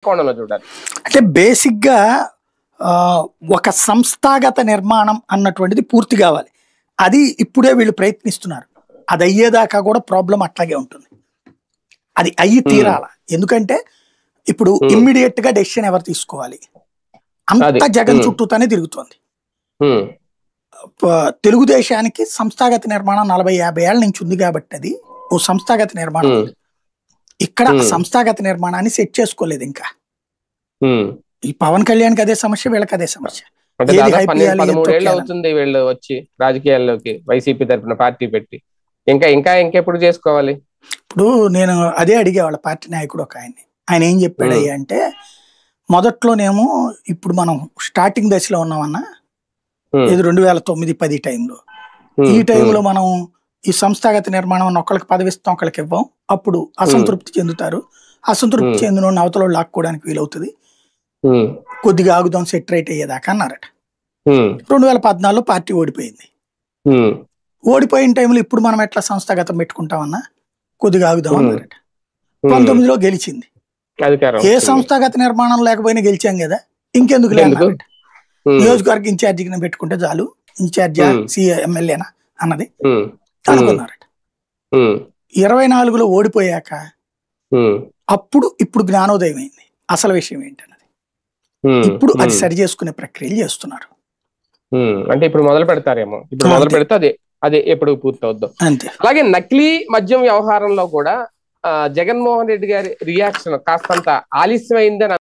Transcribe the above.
కోణంలో చూడాలి? అంటే బేసిక్గా ఒక సంస్థాగత నిర్మాణం అన్నటువంటిది పూర్తి కావాలి. అది ఇప్పుడే వీళ్ళు ప్రయత్నిస్తున్నారు. అది అయ్యేదాకా కూడా ప్రాబ్లం అట్లాగే ఉంటుంది. అది అయ్యి తీరాల. ఎందుకంటే ఇప్పుడు ఇమ్మీడియట్ గా డెసిషన్ ఎవరు తీసుకోవాలి? అంత జగన్ చుట్టూతానే తిరుగుతోంది. తెలుగుదేశానికి సంస్థాగత నిర్మాణం 40-50 ఏళ్ల నుంచి ఉంది కాబట్టి అది ఓ సంస్థాగత నిర్మాణం. ఇక్కడ సంస్థాగత నిర్మాణాన్ని సెట్ చేసుకోలేదు ఇంకా. ఈ పవన్ కళ్యాణ్కి అదే సమస్య, వీళ్ళకి అదే సమస్య. 13 ఏళ్ళు అవుతుంది వీళ్ళు వచ్చి రాజకీయాల్లోకి వైసీపీ తరఫున పార్టీ పెట్టి. ఇంకెప్పుడు చేసుకోవాలి? ఇప్పుడు నేను అదే అడిగే వాళ్ళ పార్టీ నాయకుడు ఒక ఆయన ఏం చెప్పాడయ్యా అంటే, మొదట్లోనేమో ఇప్పుడు మనం స్టార్టింగ్ దశలో ఉన్నామన్నా, ఇది 2009-10 టైంలో. ఈ టైంలో మనం ఈ సంస్థాగత నిర్మాణం ఒకళ్ళకి పదవి ఇస్తాం, ఒకళ్ళకి ఇవ్వం. అప్పుడు అసంతృప్తి చెందుతారు. అసంతృప్తి చెందిన అవతల లాక్కోవడానికి వీలవుతుంది. కొద్దిగా ఆగుదాం సెట్ రైట్ అయ్యేదాకా అన్నారట. 2014లో పార్టీ ఓడిపోయింది. ఓడిపోయిన టైంలో ఇప్పుడు మనం ఎట్లా సంస్థాగతం పెట్టుకుంటామన్నా, కొద్దిగా ఆగుదాం అన్నారట. 19లో గెలిచింది. ఏ సంస్థాగత నిర్మాణం లేకపోయినా గెలిచాం కదా, ఇంకెందుకు లేదన్నమాట. నియోజకవర్గ ఇన్ఛార్జికి పెట్టుకుంటే చాలు, ఇన్ఛార్జా ఎమ్మెల్యేనా అన్నది అనుకున్నారట. 24లో ఓడిపోయాక ఇప్పుడు జ్ఞానోదయం అయింది అసలు విషయం ఏంటన్నది. ఇప్పుడు అది సరి చేసుకునే ప్రక్రియలు చేస్తున్నారు. అంటే ఇప్పుడు మొదలు పెడతారేమో. ఇప్పుడు మొదలు పెడితే అదే ఎప్పుడు పూర్తవుద్దో అంతే. అలాగే నకిలీ మద్యం వ్యవహారంలో కూడా జగన్మోహన్ రెడ్డి గారి రియాక్షన్ కాస్తంత ఆలస్యమైందని